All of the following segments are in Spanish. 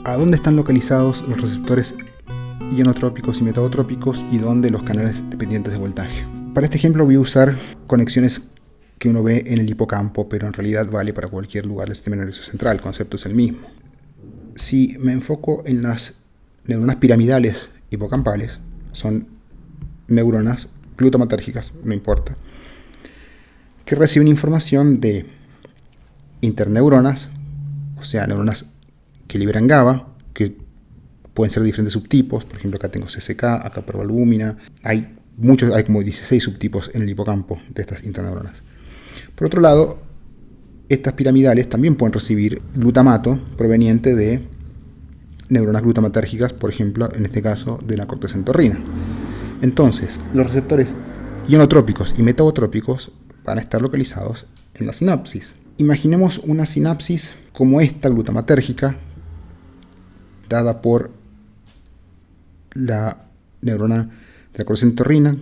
a dónde están localizados los receptores ionotrópicos y metabotrópicos y dónde los canales dependientes de voltaje. Para este ejemplo voy a usar conexiones que uno ve en el hipocampo, pero en realidad vale para cualquier lugar del sistema nervioso central, el concepto es el mismo. Si me enfoco en las neuronas piramidales hipocampales, son neuronas glutamatérgicas, no importa, que reciben información de interneuronas, o sea, neuronas que liberan GABA, que pueden ser de diferentes subtipos. Por ejemplo, acá tengo CCK, acá pervalbúmina. Hay como 16 subtipos en el hipocampo de estas interneuronas. Por otro lado, estas piramidales también pueden recibir glutamato proveniente de neuronas glutamatérgicas, por ejemplo, en este caso de la corteza entorrina. Entonces, los receptores ionotrópicos y metabotrópicos van a estar localizados en la sinapsis. Imaginemos una sinapsis como esta glutamatérgica, dada por la neurona de la corteza entorrina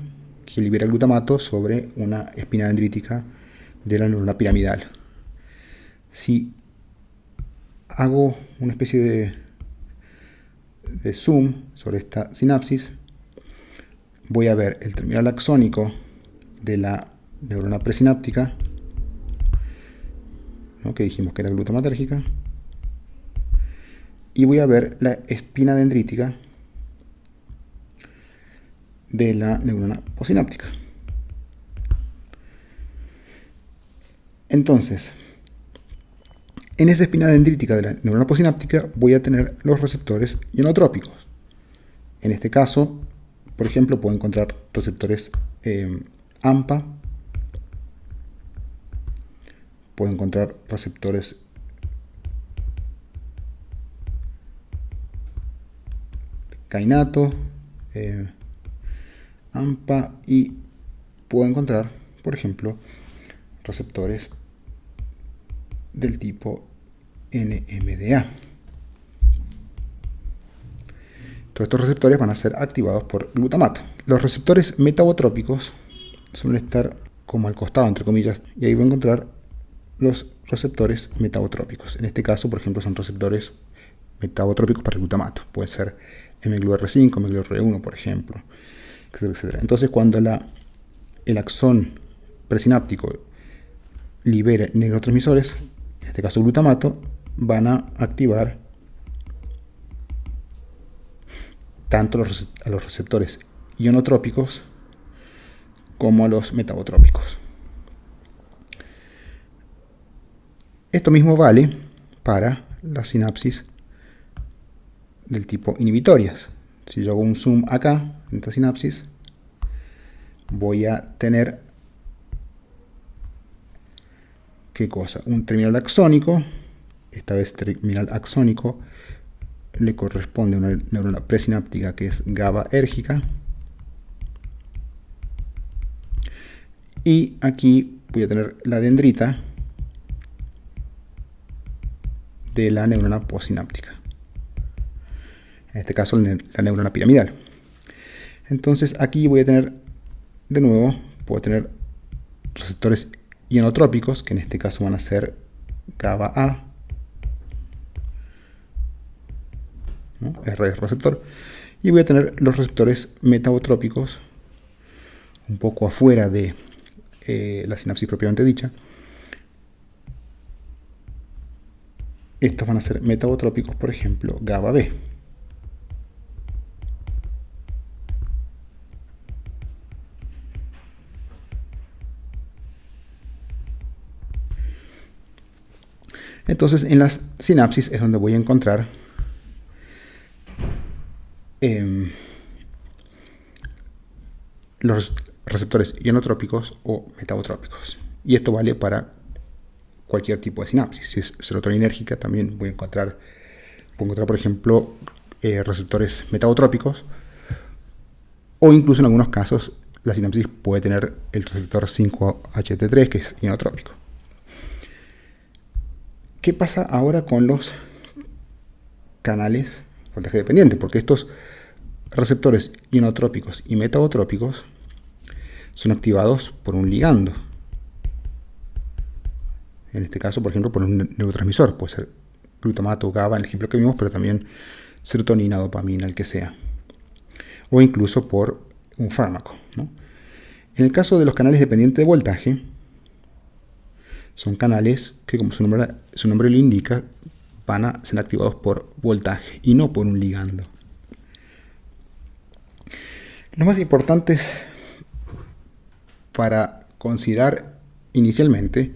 que libera glutamato sobre una espina dendrítica de la neurona piramidal. Si hago una especie de zoom sobre esta sinapsis, voy a ver el terminal axónico de la neurona presináptica, ¿no?, que dijimos que era glutamatérgica, y voy a ver la espina dendrítica de la neurona posináptica. Entonces, en esa espina dendrítica de la neurona posináptica voy a tener los receptores ionotrópicos. En este caso, por ejemplo, puedo encontrar receptores AMPA, puedo encontrar receptores kainato, AMPA, y puedo encontrar, por ejemplo, receptores del tipo NMDA. Todos estos receptores van a ser activados por glutamato. Los receptores metabotrópicos suelen estar como al costado, entre comillas, y ahí voy a encontrar los receptores metabotrópicos. En este caso, por ejemplo, son receptores metabotrópicos para el glutamato. Puede ser mGluR5, mGluR1, por ejemplo, etcétera, etcétera. Entonces, cuando el axón presináptico libere neurotransmisores, en este caso glutamato, van a activar tanto a los receptores ionotrópicos como a los metabotrópicos. Esto mismo vale para las sinapsis del tipo inhibitorias. Si yo hago un zoom acá, en esta sinapsis, voy a tener, ¿qué cosa? Un terminal axónico. Esta vez terminal axónico le corresponde a una neurona presináptica que es GABAérgica. Y aquí voy a tener la dendrita de la neurona posináptica. En este caso, la neurona piramidal. Entonces, aquí voy a tener, de nuevo, puedo tener receptores ionotrópicos, que en este caso van a ser GABA-A, ¿no?, R de receptor, y voy a tener los receptores metabotrópicos un poco afuera de la sinapsis propiamente dicha. Estos van a ser metabotrópicos, por ejemplo, GABA-B. Entonces, en las sinapsis es donde voy a encontrar los receptores ionotrópicos o metabotrópicos. Y esto vale para cualquier tipo de sinapsis. Si es serotoninérgica, también voy a encontrar, por ejemplo, receptores metabotrópicos, o incluso en algunos casos la sinapsis puede tener el receptor 5-HT3, que es ionotrópico. ¿Qué pasa ahora con los canales voltaje dependiente? Porque estos receptores ionotrópicos y metabotrópicos son activados por un ligando. En este caso, por ejemplo, por un neurotransmisor. Puede ser glutamato, GABA, en el ejemplo que vimos, pero también serotonina, dopamina, el que sea. O incluso por un fármaco, ¿no? En el caso de los canales dependientes de voltaje, son canales que, como su nombre lo indica, van a ser activados por voltaje y no por un ligando. Los más importantes para considerar inicialmente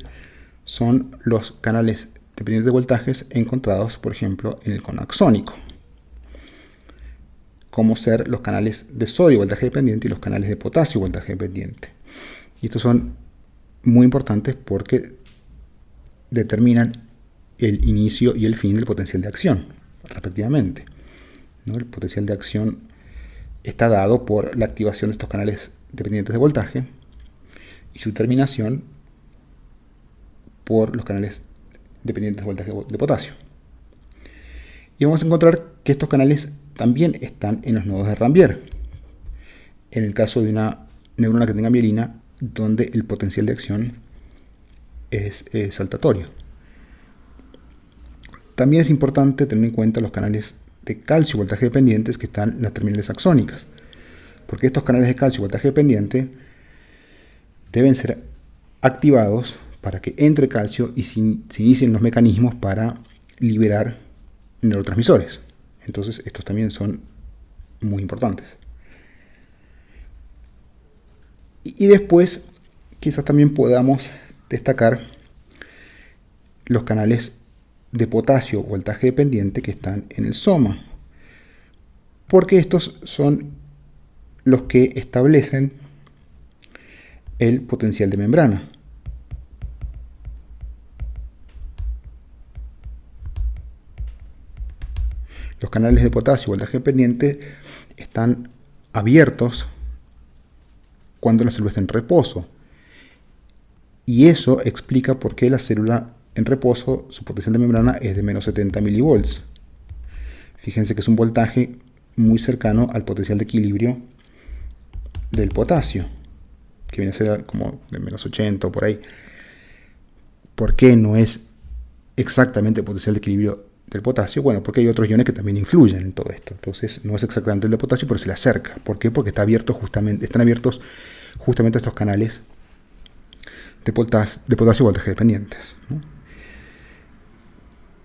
son los canales dependientes de voltajes encontrados, por ejemplo, en el cono axónico, como ser los canales de sodio voltaje dependiente y los canales de potasio voltaje dependiente. Y estos son muy importantes porque determinan el inicio y el fin del potencial de acción, respectivamente, ¿no? El potencial de acción está dado por la activación de estos canales dependientes de voltaje y su terminación por los canales dependientes de voltaje de potasio. Y vamos a encontrar que estos canales también están en los nodos de Rambier. En el caso de una neurona que tenga mielina, donde el potencial de acción es saltatorio. También es importante tener en cuenta los canales de calcio voltaje dependientes que están en las terminales axónicas, porque estos canales de calcio voltaje dependiente deben ser activados para que entre calcio y se inicien los mecanismos para liberar neurotransmisores. Entonces estos también son muy importantes. Y después quizás también podamos destacar los canales de potasio voltaje dependiente que están en el soma, porque estos son los que establecen el potencial de membrana. Los canales de potasio voltaje dependiente están abiertos cuando la célula está en reposo, y eso explica por qué la célula en reposo, su potencial de membrana es de menos 70 milivolts. Fíjense que es un voltaje muy cercano al potencial de equilibrio del potasio, que viene a ser como de menos 80 o por ahí. ¿Por qué no es exactamente el potencial de equilibrio del potasio? Bueno, porque hay otros iones que también influyen en todo esto. Entonces no es exactamente el de potasio, pero se le acerca. ¿Por qué? Porque están abiertos justamente estos canales de potasio voltaje dependientes, ¿no?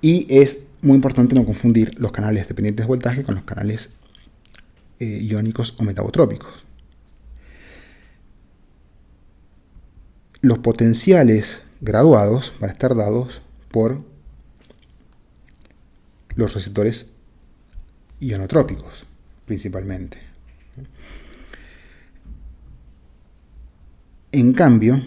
Y es muy importante no confundir los canales dependientes de voltaje con los canales iónicos o metabotrópicos. Los potenciales graduados van a estar dados por los receptores ionotrópicos, principalmente. En cambio,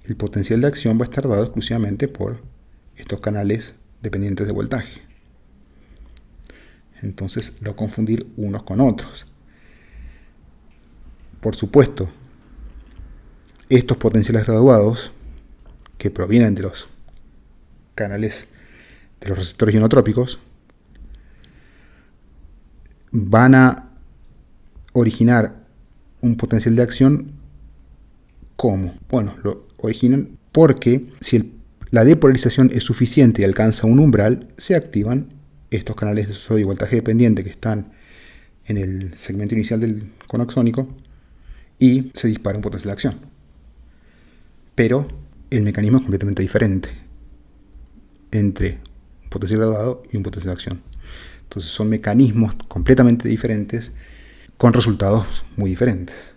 el potencial de acción va a estar dado exclusivamente por estos canales dependientes de voltaje. Entonces, no confundir unos con otros. Por supuesto, estos potenciales graduados que provienen de los canales de los receptores ionotrópicos van a originar un potencial de acción. ¿Cómo? Bueno, lo originan porque si la depolarización es suficiente y alcanza un umbral, se activan estos canales de sodio voltaje dependiente que están en el segmento inicial del cono axónico y se dispara un potencial de acción. Pero el mecanismo es completamente diferente entre un potencial graduado y un potencial de acción. Entonces son mecanismos completamente diferentes con resultados muy diferentes.